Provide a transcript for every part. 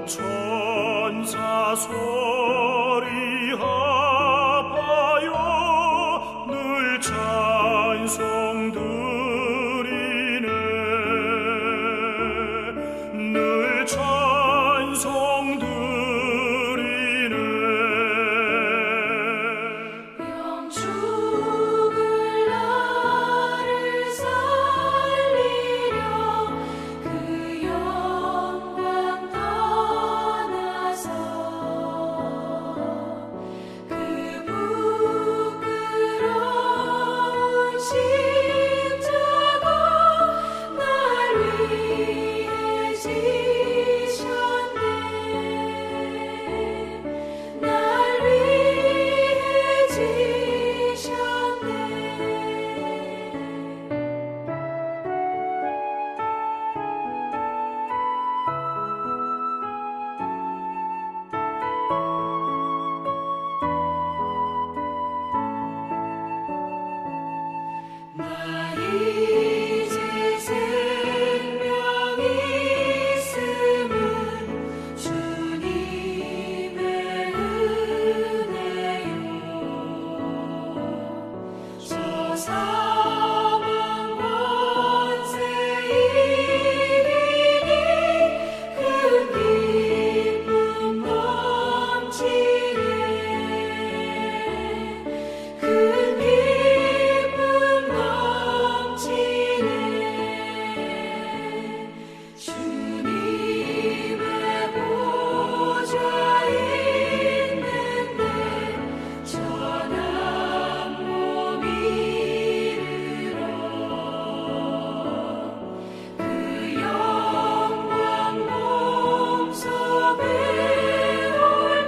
천사 소리하여 늘 찬송 드리네. 늘 찬송 드리네. 영축을 나를 살리려 그 영광 떠나서 그 부끄러운 십자가 날 위해 지셨네. 날 위해 지셨네. 나 이제 생명 있음은 주님의 은혜요. 저 사망 권세 이기니 큰 기쁨 넘치네. 큰 기쁨 넘치네. 주님의 보좌 있는데 전한 몸 이르러 그 영광 몸속에 올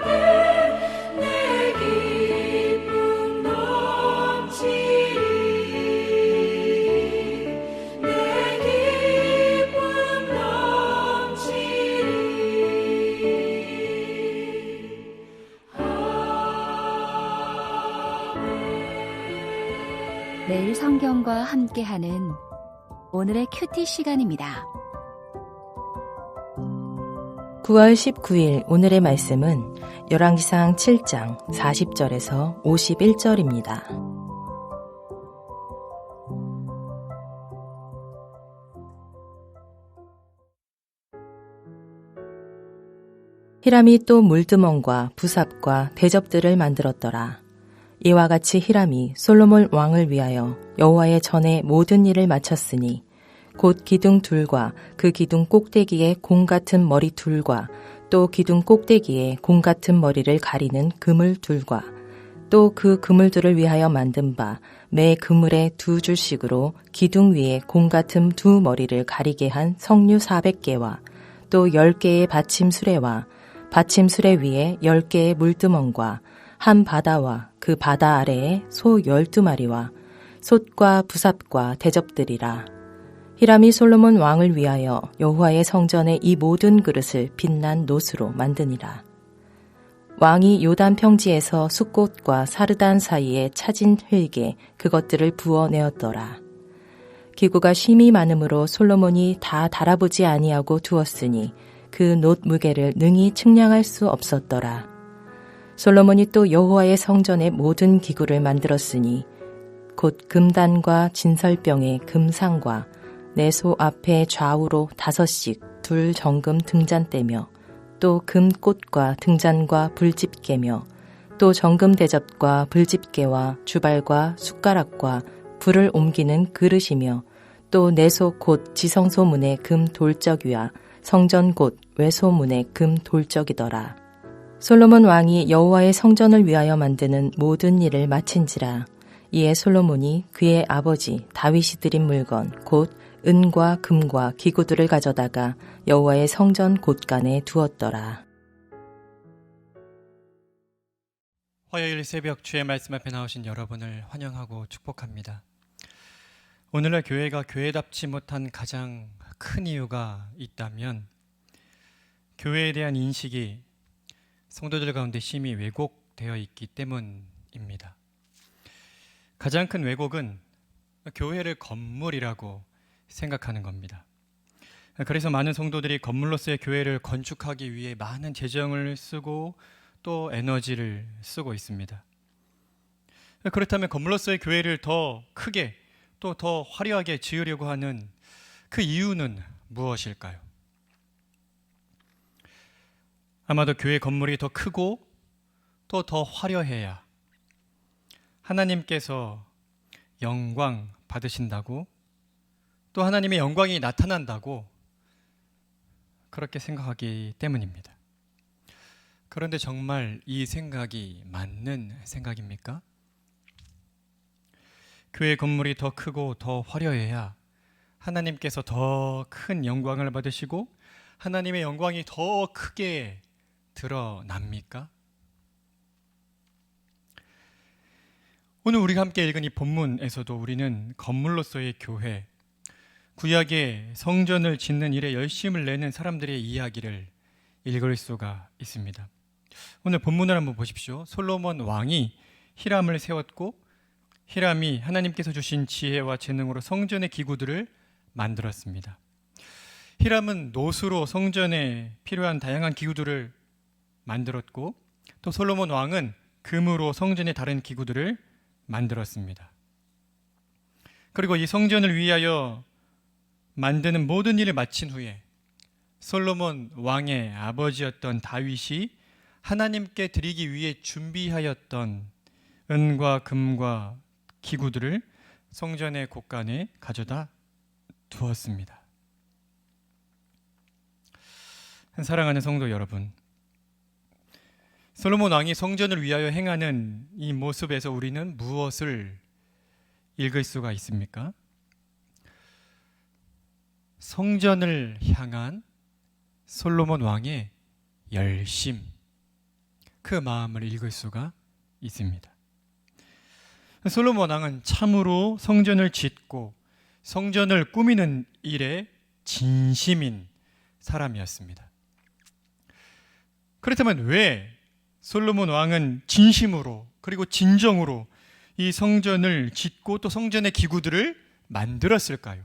때 내 기쁨 넘치리. 내 기쁨 넘치리. 매일 성경과 함께하는 오늘의 큐티 시간입니다. 9월 19일 오늘의 말씀은 열왕기상 7장 40절에서 51절입니다. 히람이 또 물두멍과 부삽과 대접들을 만들었더라. 이와 같이 히람이 솔로몬 왕을 위하여 여호와의 전에 모든 일을 마쳤으니 곧 기둥 둘과 그 기둥 꼭대기에 공 같은 머리 둘과 또 기둥 꼭대기에 공 같은 머리를 가리는 그물 둘과 또 그 그물들을 위하여 만든 바 매 그물에 2줄씩으로 기둥 위에 공 같은 2머리를 가리게 한 석류 400개와 또 10개의 받침 수레와 받침 수레 위에 10개의 물두멍과 한 바다와 그 바다 아래에 소 12마리와 솥과 부삽과 대접들이라. 히람이 솔로몬 왕을 위하여 여호와의 성전에 이 모든 그릇을 빛난 노수로 만드니라. 왕이 요단 평지에서 숫꽃과 사르단 사이에 차진 흙에 그것들을 부어내었더라. 기구가 심히 많으므로 솔로몬이 다 달아보지 아니하고 두었으니 그 놋 무게를 능히 측량할 수 없었더라. 솔로몬이 또 여호와의 성전의 모든 기구를 만들었으니 곧 금단과 진설병의 금상과 내소 앞에 좌우로 5씩 둘 정금 등잔대며 또 금꽃과 등잔과 불집게며 또 정금 대접과 불집게와 주발과 숟가락과 불을 옮기는 그릇이며 또 내소 곧 지성소문의 금 돌적이와 성전 곧 외소문의 금 돌적이더라. 솔로몬 왕이 여호와의 성전을 위하여 만드는 모든 일을 마친지라. 이에 솔로몬이 그의 아버지 다윗이 드린 물건 곧 은과 금과 기구들을 가져다가 여호와의 성전 곳간에 두었더라. 화요일 새벽 주의 말씀 앞에 나오신 여러분을 환영하고 축복합니다. 오늘날 교회가 교회답지 못한 가장 큰 이유가 있다면 교회에 대한 인식이 성도들 가운데 심히 왜곡되어 있기 때문입니다. 가장 큰 왜곡은 교회를 건물이라고 생각하는 겁니다. 그래서 많은 성도들이 건물로서의 교회를 건축하기 위해 많은 재정을 쓰고 또 에너지를 쓰고 있습니다. 그렇다면 건물로서의 교회를 더 크게 또 더 화려하게 지으려고 하는 그 이유는 무엇일까요? 아마도 교회 건물이 더 크고 또 더 화려해야 하나님께서 영광 받으신다고, 또 하나님의 영광이 나타난다고 그렇게 생각하기 때문입니다. 그런데 정말 이 생각이 맞는 생각입니까? 교회 건물이 더 크고 더 화려해야 하나님께서 더 큰 영광을 받으시고 하나님의 영광이 더 크게 드러납니까? 오늘 우리가 함께 읽은 이 본문에서도 우리는 건물로서의 교회, 구약의 성전을 짓는 일에 열심을 내는 사람들의 이야기를 읽을 수가 있습니다. 오늘 본문을 한번 보십시오. 솔로몬 왕이 히람을 세웠고 히람이 하나님께서 주신 지혜와 재능으로 성전의 기구들을 만들었습니다. 히람은 노수로 성전에 필요한 다양한 기구들을 만들었고, 또 솔로몬 왕은 금으로 성전의 다른 기구들을 만들었습니다. 그리고 이 성전을 위하여 만드는 모든 일을 마친 후에 솔로몬 왕의 아버지였던 다윗이 하나님께 드리기 위해 준비하였던 은과 금과 기구들을 성전의 곳간에 가져다 두었습니다. 사랑하는 성도 여러분, 솔로몬 왕이 성전을 위하여 행하는 이 모습에서 우리는 무엇을 읽을 수가 있습니까? 성전을 향한 솔로몬 왕의 열심, 그 마음을 읽을 수가 있습니다. 솔로몬 왕은 참으로 성전을 짓고 성전을 꾸미는 일에 진심인 사람이었습니다. 그렇다면 왜 솔로몬 왕은 진심으로 그리고 진정으로 이 성전을 짓고 또 성전의 기구들을 만들었을까요?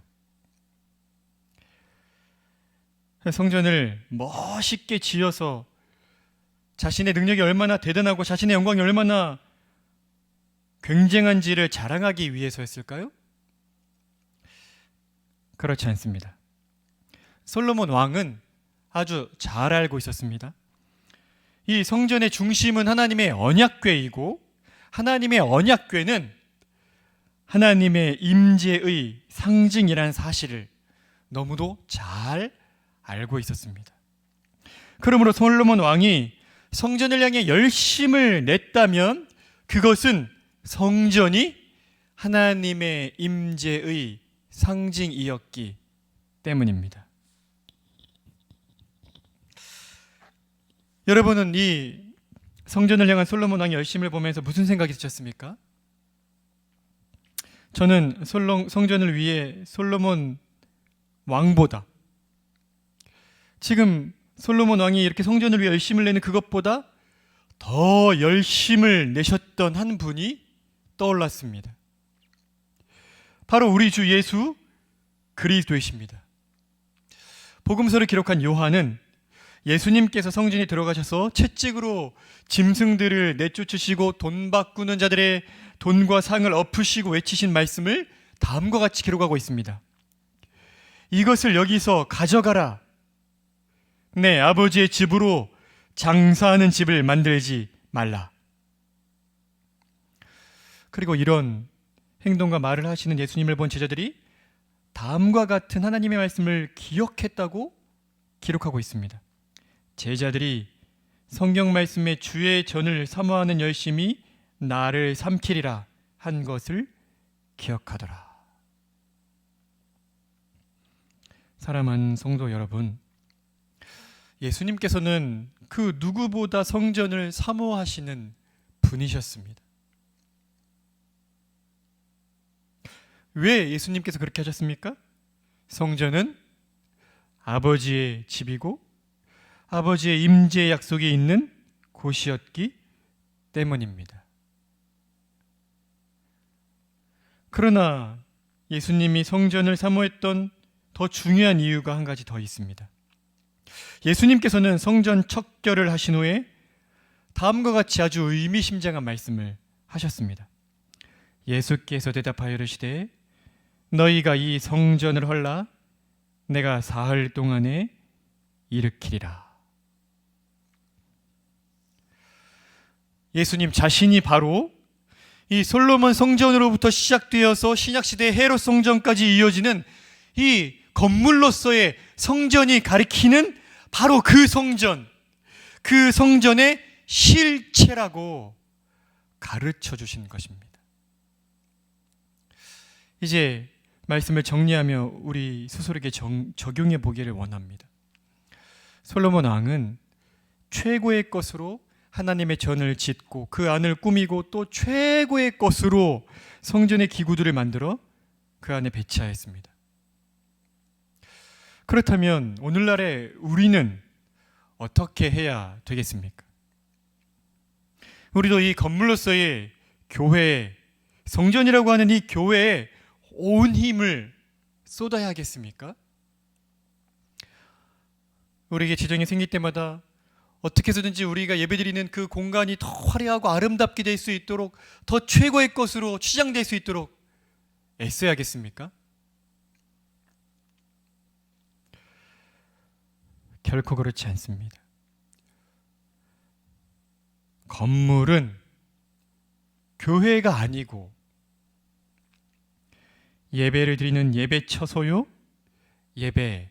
성전을 멋있게 지어서 자신의 능력이 얼마나 대단하고 자신의 영광이 얼마나 굉장한지를 자랑하기 위해서였을까요? 그렇지 않습니다. 솔로몬 왕은 아주 잘 알고 있었습니다. 이 성전의 중심은 하나님의 언약궤이고, 하나님의 언약궤는 하나님의 임재의 상징이라는 사실을 너무도 잘 알고 있었습니다. 그러므로 솔로몬 왕이 성전을 향해 열심을 냈다면 그것은 성전이 하나님의 임재의 상징이었기 때문입니다. 여러분은 이 성전을 향한 솔로몬 왕의 열심을 보면서 무슨 생각이 드셨습니까? 저는 성전을 위해 솔로몬 왕보다, 지금 솔로몬 왕이 이렇게 성전을 위해 열심을 내는 그것보다 더 열심을 내셨던 한 분이 떠올랐습니다. 바로 우리 주 예수 그리스도이십니다. 복음서를 기록한 요한은 예수님께서 성전에 들어가셔서 채찍으로 짐승들을 내쫓으시고 돈 바꾸는 자들의 돈과 상을 엎으시고 외치신 말씀을 다음과 같이 기록하고 있습니다. 이것을 여기서 가져가라. 내 아버지의 집으로 장사하는 집을 만들지 말라. 그리고 이런 행동과 말을 하시는 예수님을 본 제자들이 다음과 같은 하나님의 말씀을 기억했다고 기록하고 있습니다. 제자들이 성경 말씀에 주의 전을 사모하는 열심이 나를 삼키리라 한 것을 기억하더라. 사랑하는 성도 여러분, 예수님께서는 그 누구보다 성전을 사모하시는 분이셨습니다. 왜 예수님께서 그렇게 하셨습니까? 성전은 아버지의 집이고 아버지의 임재 약속이 있는 곳이었기 때문입니다. 그러나 예수님이 성전을 사모했던 더 중요한 이유가 한 가지 더 있습니다. 예수님께서는 성전 척결을 하신 후에 다음과 같이 아주 의미심장한 말씀을 하셨습니다. 예수께서 대답하여 이르시되 너희가 이 성전을 헐라 내가 사흘 동안에 일으키리라. 예수님 자신이 바로 이 솔로몬 성전으로부터 시작되어서 신약시대 헤롯 성전까지 이어지는 이 건물로서의 성전이 가리키는 바로 그 성전, 그 성전의 실체라고 가르쳐 주신 것입니다. 이제 말씀을 정리하며 우리 스스로에게 적용해 보기를 원합니다. 솔로몬 왕은 최고의 것으로 하나님의 전을 짓고 그 안을 꾸미고 또 최고의 것으로 성전의 기구들을 만들어 그 안에 배치하였습니다. 그렇다면 오늘날의 우리는 어떻게 해야 되겠습니까? 우리도 이 건물로서의 교회, 성전이라고 하는 이 교회에 온 힘을 쏟아야 하겠습니까? 우리에게 지정이 생길 때마다 어떻게 해서든지 우리가 예배드리는 그 공간이 더 화려하고 아름답게 될 수 있도록 더 최고의 것으로 치장될 수 있도록 애써야겠습니까? 결코 그렇지 않습니다. 건물은 교회가 아니고 예배를 드리는 예배 처소요, 예배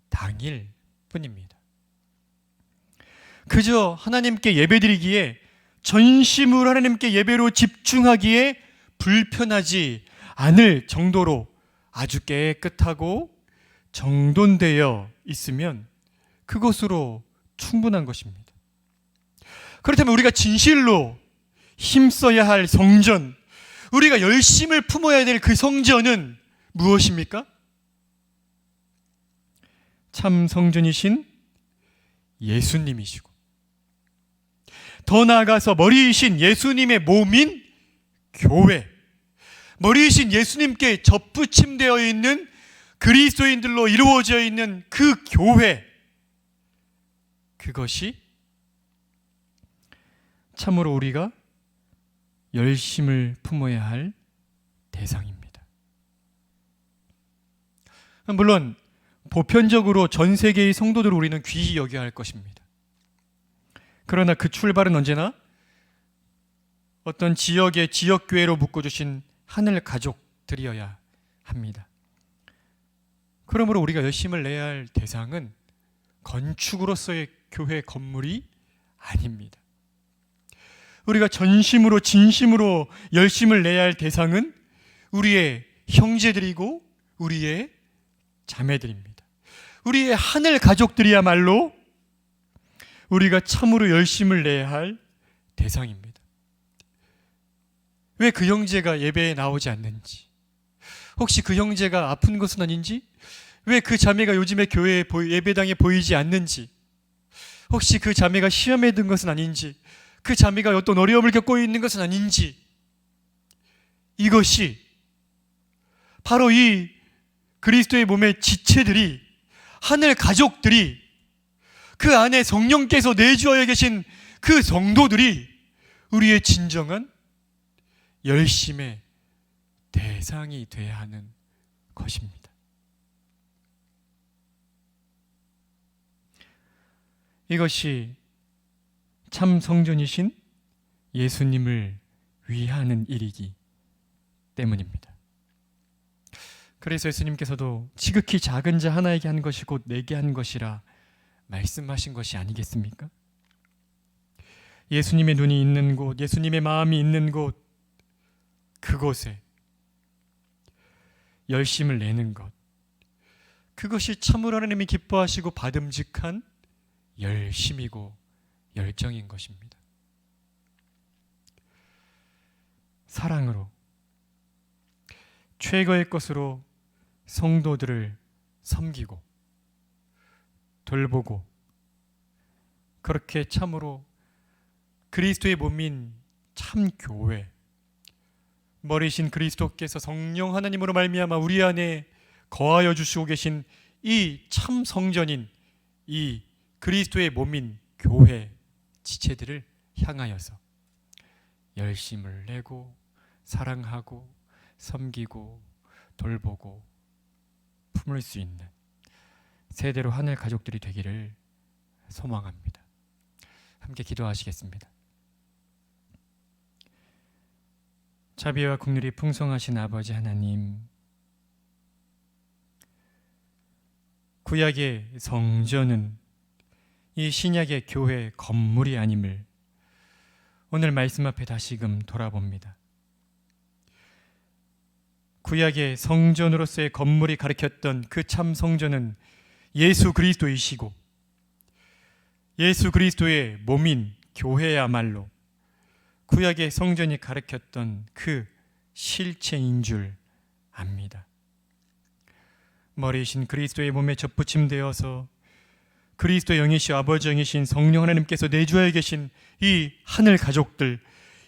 당일 뿐입니다. 그저 하나님께 예배드리기에 전심으로 하나님께 예배로 집중하기에 불편하지 않을 정도로 아주 깨끗하고 정돈되어 있으면 그것으로 충분한 것입니다. 그렇다면 우리가 진실로 힘써야 할 성전, 우리가 열심을 품어야 될 그 성전은 무엇입니까? 참 성전이신 예수님이시고 더 나아가서 머리이신 예수님의 몸인 교회, 머리이신 예수님께 접붙임되어 있는 그리스도인들로 이루어져 있는 그 교회, 그것이 참으로 우리가 열심을 품어야 할 대상입니다. 물론 보편적으로 전 세계의 성도들을 우리는 귀히 여겨야 할 것입니다. 그러나 그 출발은 언제나 어떤 지역의 지역교회로 묶어주신 하늘 가족들이어야 합니다. 그러므로 우리가 열심을 내야 할 대상은 건축으로서의 교회 건물이 아닙니다. 우리가 전심으로 진심으로 열심을 내야 할 대상은 우리의 형제들이고 우리의 자매들입니다. 우리의 하늘 가족들이야말로 우리가 참으로 열심을 내야 할 대상입니다. 왜 그 형제가 예배에 나오지 않는지, 혹시 그 형제가 아픈 것은 아닌지, 왜 그 자매가 요즘에 교회 예배당에 보이지 않는지, 혹시 그 자매가 시험에 든 것은 아닌지, 그 자매가 어떤 어려움을 겪고 있는 것은 아닌지, 이것이 바로 이 그리스도의 몸의 지체들이, 하늘 가족들이, 그 안에 성령께서 내주어 계신 그 성도들이 우리의 진정한 열심의 대상이 되어야 하는 것입니다. 이것이 참 성전이신 예수님을 위하는 일이기 때문입니다. 그래서 예수님께서도 지극히 작은 자 하나에게 한 것이 곧 내게 한 것이라 말씀하신 것이 아니겠습니까? 예수님의 눈이 있는 곳, 예수님의 마음이 있는 곳, 그곳에 열심을 내는 것, 그것이 참으로 하나님이 기뻐하시고 받음직한 열심이고 열정인 것입니다. 사랑으로 최고의 것으로 성도들을 섬기고 돌보고, 그렇게 참으로 그리스도의 몸인 참 교회, 머리신 그리스도께서 성령 하나님으로 말미암아 우리 안에 거하여 주시고 계신 이 참 성전인 이 그리스도의 몸인 교회 지체들을 향하여서 열심을 내고 사랑하고 섬기고 돌보고 품을 수 있는 세대로 하늘 가족들이 되기를 소망합니다. 함께 기도하시겠습니다. 자비와 국률이 풍성하신 아버지 하나님, 구약의 성전은 이 신약의 교회 건물이 아님을 오늘 말씀 앞에 다시금 돌아봅니다. 구약의 성전으로서의 건물이 가리켰던 그 참 성전은 예수 그리스도이시고 예수 그리스도의 몸인 교회야말로 구약의 성전이 가리켰던 그 실체인 줄 압니다. 머리이신 그리스도의 몸에 접붙임되어서 그리스도 영이시오 아버지 영이신 성령 하나님께서 내주하여 계신 이 하늘 가족들,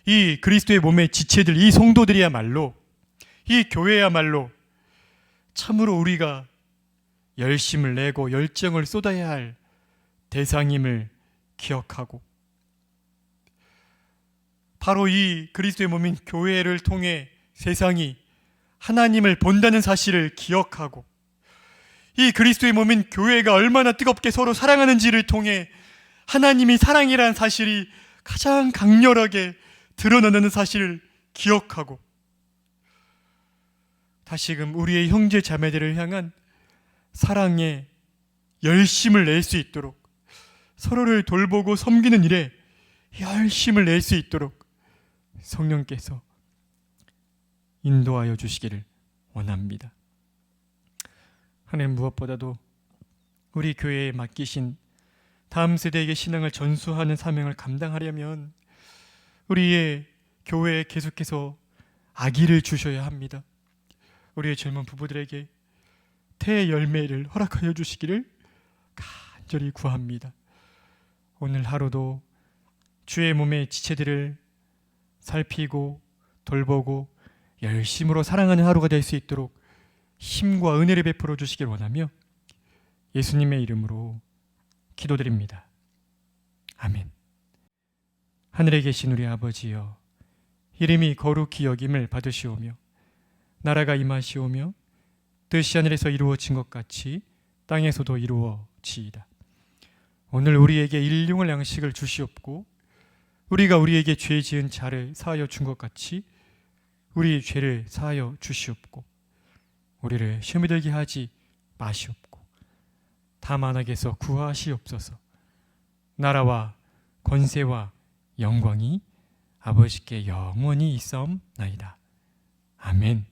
이 그리스도의 몸의 지체들, 이 성도들이야말로, 이 교회야말로 참으로 우리가 열심을 내고 열정을 쏟아야 할 대상임을 기억하고, 바로 이 그리스도의 몸인 교회를 통해 세상이 하나님을 본다는 사실을 기억하고, 이 그리스도의 몸인 교회가 얼마나 뜨겁게 서로 사랑하는지를 통해 하나님이 사랑이라는 사실이 가장 강렬하게 드러나는 사실을 기억하고, 다시금 우리의 형제 자매들을 향한 사랑에 열심을 낼 수 있도록, 서로를 돌보고 섬기는 일에 열심을 낼 수 있도록 성령께서 인도하여 주시기를 원합니다. 하나님, 무엇보다도 우리 교회에 맡기신 다음 세대에게 신앙을 전수하는 사명을 감당하려면 우리의 교회에 계속해서 아기를 주셔야 합니다. 우리의 젊은 부부들에게 태열매를 허락하여 주시기를 간절히 구합니다. 오늘 하루도 주의 몸의 지체들을 살피고 돌보고 열심으로 사랑하는 하루가 될 수 있도록 힘과 은혜를 베풀어 주시길 원하며 예수님의 이름으로 기도드립니다. 아멘. 하늘에 계신 우리 아버지여, 이름이 거룩히 여김을 받으시오며 나라가 임하시오며 뜻이 하늘에서 이루어진 것 같이 땅에서도 이루어지이다. 오늘 우리에게 일용할 양식을 주시옵고 우리가 우리에게 죄 지은 자를 사하여 준 것 같이 우리 죄를 사하여 주시옵고 우리를 시험에 들게 하지 마시옵고 다만 악에서 구하시옵소서. 나라와 권세와 영광이 아버지께 영원히 있사옵나이다. 아멘.